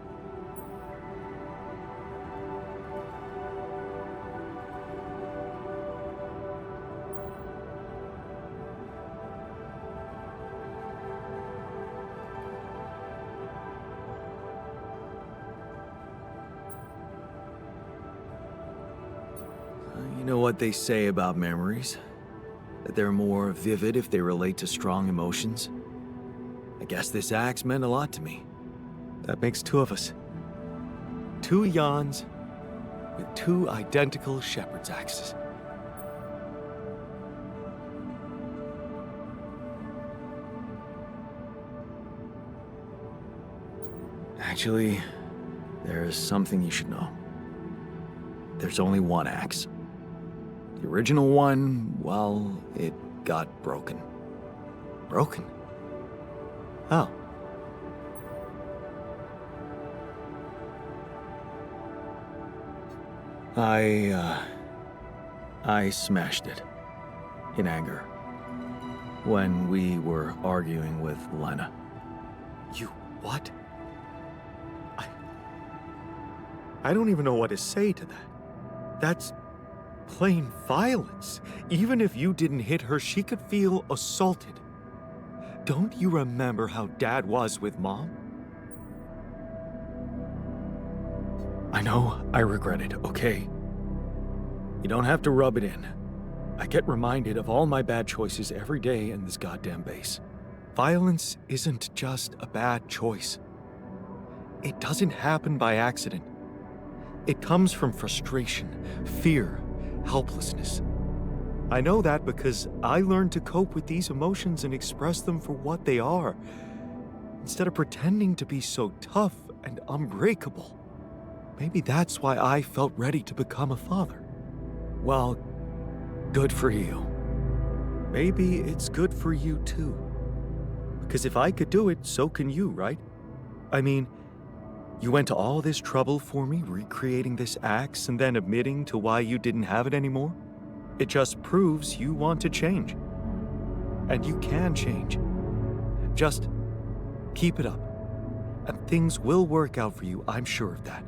You know what they say about memories? That they're more vivid if they relate to strong emotions? I guess this axe meant a lot to me. That makes two of us. Two Jans with two identical shepherd's axes. Actually, there's something you should know. There's only one axe. The original one, well, it got broken. Broken? How? I smashed it. In anger. When we were arguing with Lena. You what? I don't even know what to say to that. That's plain violence. Even if you didn't hit her, she could feel assaulted. Don't you remember how Dad was with Mom? I know I regret it, okay? You don't have to rub it in. I get reminded of all my bad choices every day in this goddamn base. Violence isn't just a bad choice. It doesn't happen by accident. It comes from frustration, fear, helplessness. I know that because I learned to cope with these emotions and express them for what they are, instead of pretending to be so tough and unbreakable. Maybe that's why I felt ready to become a father. Well, good for you. Maybe it's good for you too. Because if I could do it, so can you, right? I mean, you went to all this trouble for me, recreating this axe and then admitting to why you didn't have it anymore? It just proves you want to change. And you can change. Just keep it up. And things will work out for you, I'm sure of that.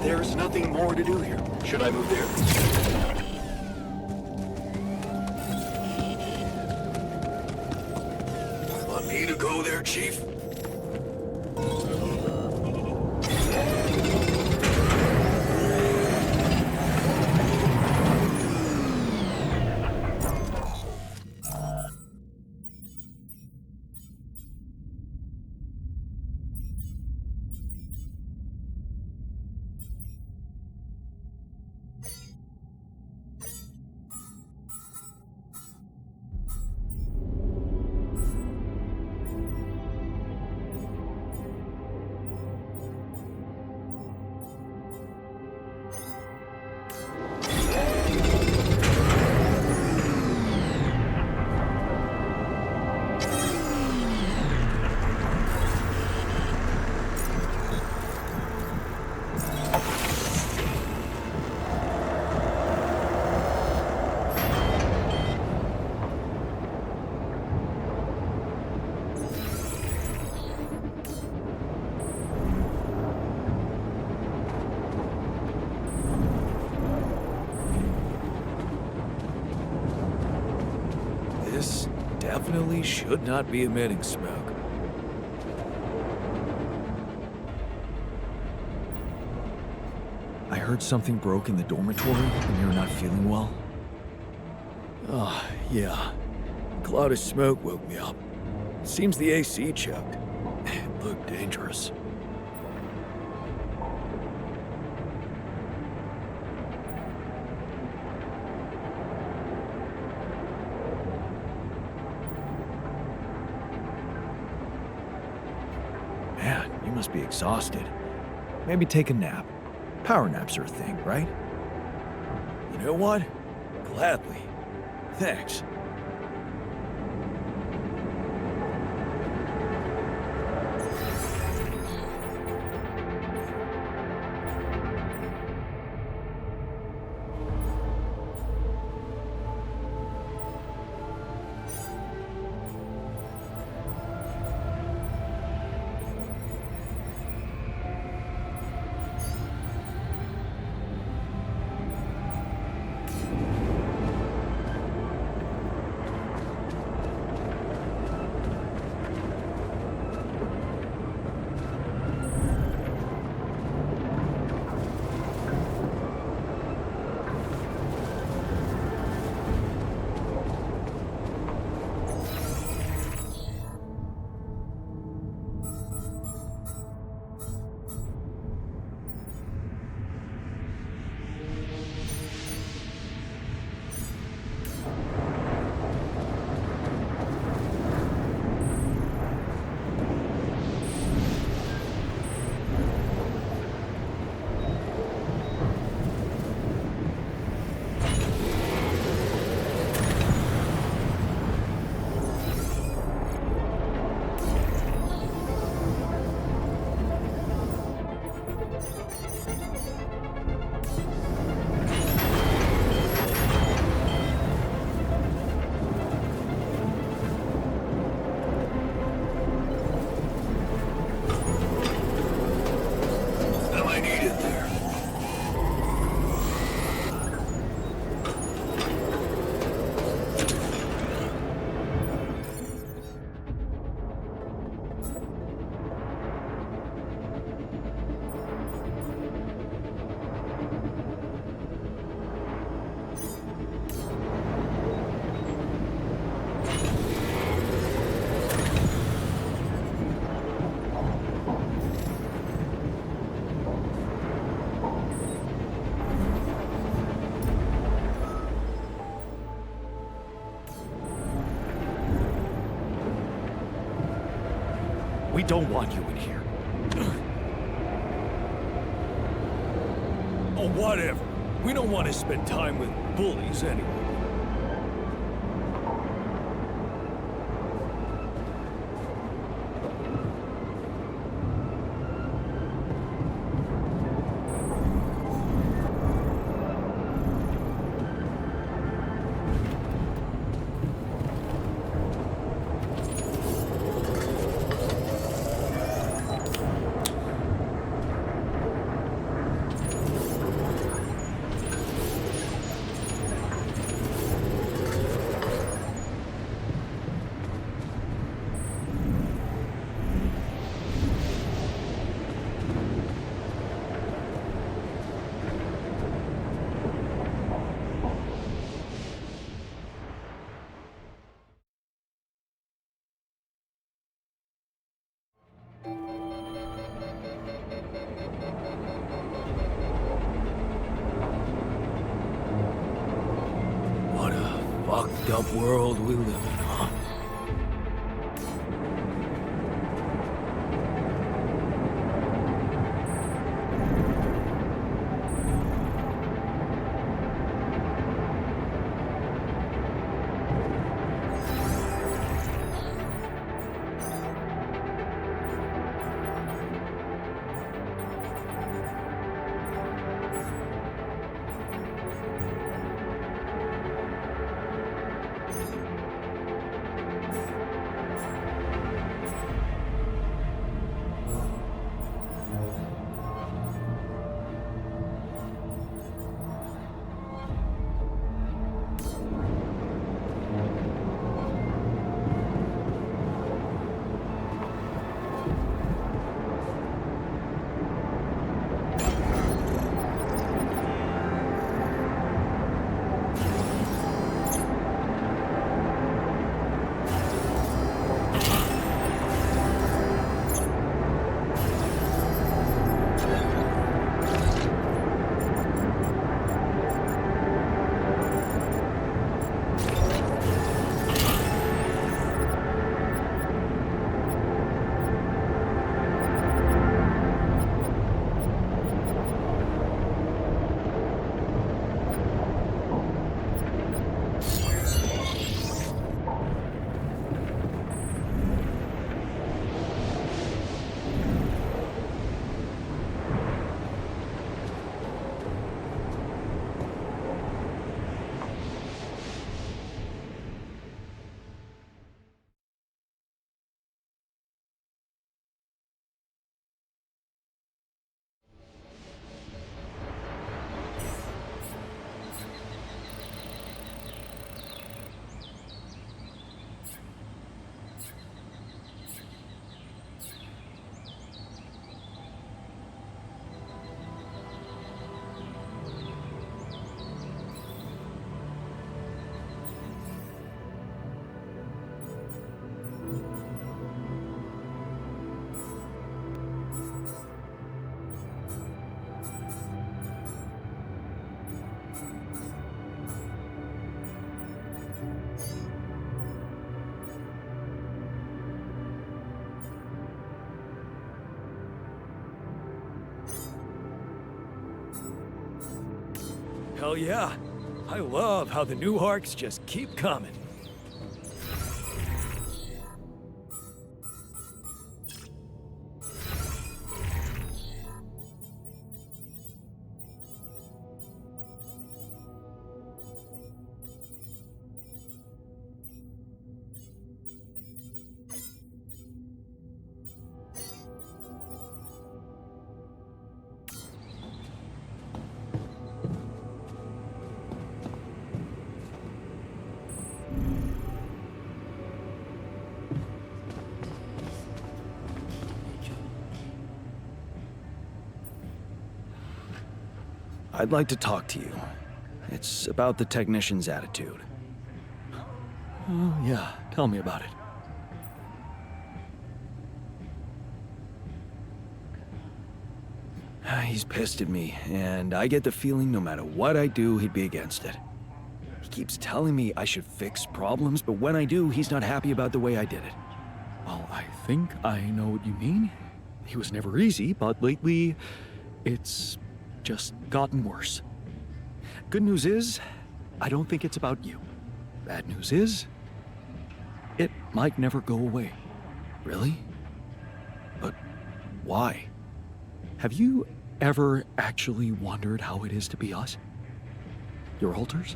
There's nothing more to do here. Should I move there? Want me to go there, Chief? This definitely should not be emitting smoke. I heard something broke in the dormitory when you were not feeling well. Oh, yeah. A cloud of smoke woke me up. Seems the AC choked. It looked dangerous. Man, you must be exhausted. Maybe take a nap. Power naps are a thing, right? You know what? Gladly. Thanks. We don't want you in here. Oh, whatever. We don't want to spend time with bullies anyway. fucked up world we live in, huh? Hell yeah. I love how the new arcs just keep coming. I'd like to talk to you. It's about the technician's attitude. Oh, yeah. Tell me about it. He's pissed at me, and I get the feeling no matter what I do, he'd be against it. He keeps telling me I should fix problems, but when I do, he's not happy about the way I did it. Well, I think I know what you mean. He was never easy, but lately, it's just gotten worse. Good news is, I don't think it's about you. Bad news is, it might never go away. Really? But why? Have you ever actually wondered how it is to be us? Your alters?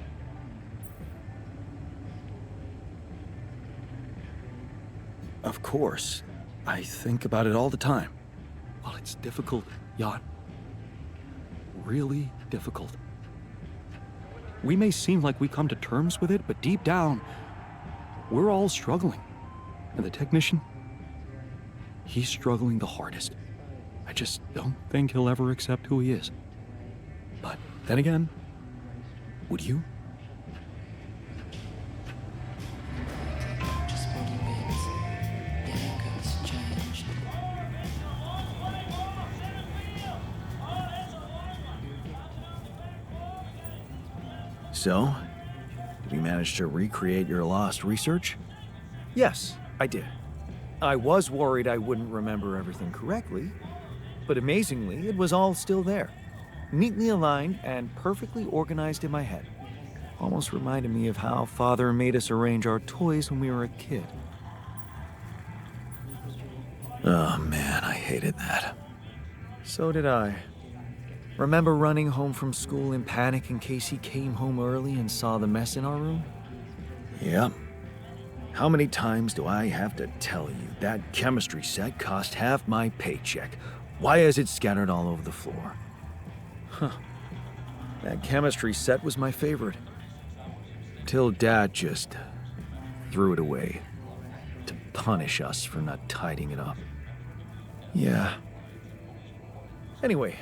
Of course. I think about it all the time. Well, it's difficult, Jan. Really difficult. We may seem like we come to terms with it, but deep down, we're all struggling. And the technician, he's struggling the hardest. I just don't think he'll ever accept who he is. But then again, would you? So, You managed to recreate your lost research? Yes, I did. I was worried I wouldn't remember everything correctly, but amazingly, it was all still there. Neatly aligned and perfectly organized in my head. Almost reminded me of how Father made us arrange our toys when we were a kid. Oh man, I hated that. So did I. Remember running home from school in panic in case he came home early and saw the mess in our room? Yep. How many times do I have to tell you that chemistry set cost half my paycheck? Why is it scattered all over the floor? That chemistry set was my favorite. Till Dad just threw it away to punish us for not tidying it up. Yeah. Anyway,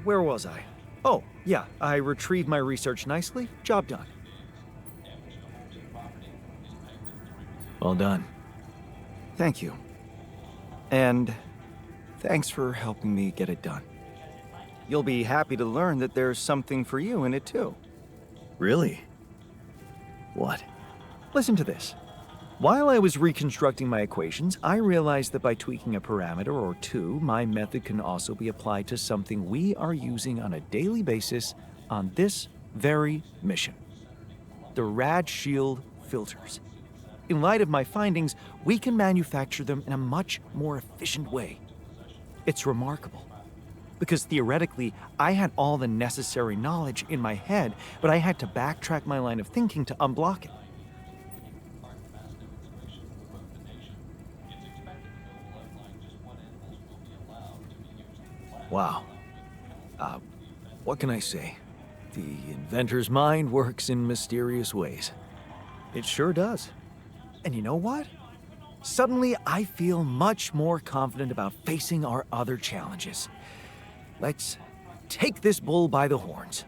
where was I? Oh, yeah, I retrieved my research nicely. Job done. Well done. Thank you. And thanks for helping me get it done. You'll be happy to learn that there's something for you in it too. Really? What? Listen to this. While I was reconstructing my equations, I realized that by tweaking a parameter or two, my method can also be applied to something we are using on a daily basis on this very mission. The Rad Shield filters. In light of my findings, we can manufacture them in a much more efficient way. It's remarkable. Because theoretically, I had all the necessary knowledge in my head, but I had to backtrack my line of thinking to unblock it. Wow. What can I say? The inventor's mind works in mysterious ways. It sure does. And you know what? Suddenly, I feel much more confident about facing our other challenges. Let's take this bull by the horns.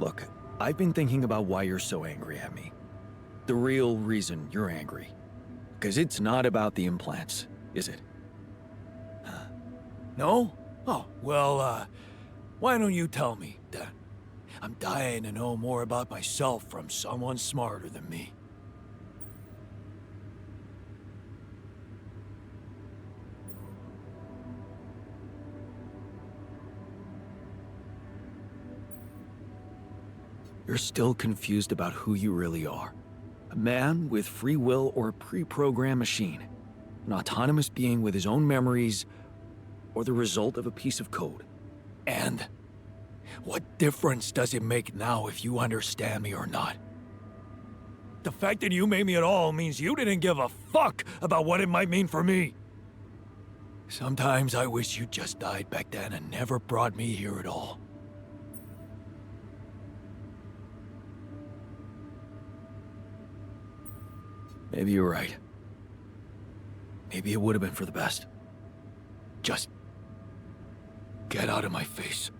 Look, I've been thinking about why you're so angry at me. The real reason you're angry. Because it's not about the implants, is it? No? Oh, well, why don't you tell me, then? I'm dying to know more about myself from someone smarter than me. You're still confused about who you really are. A man with free will or a pre-programmed machine. An autonomous being with his own memories, or the result of a piece of code. And what difference does it make now if you understand me or not? The fact that you made me at all means you didn't give a fuck about what it might mean for me. Sometimes I wish you just died back then and never brought me here at all. Maybe you're right. Maybe it would have been for the best. Just get out of my face.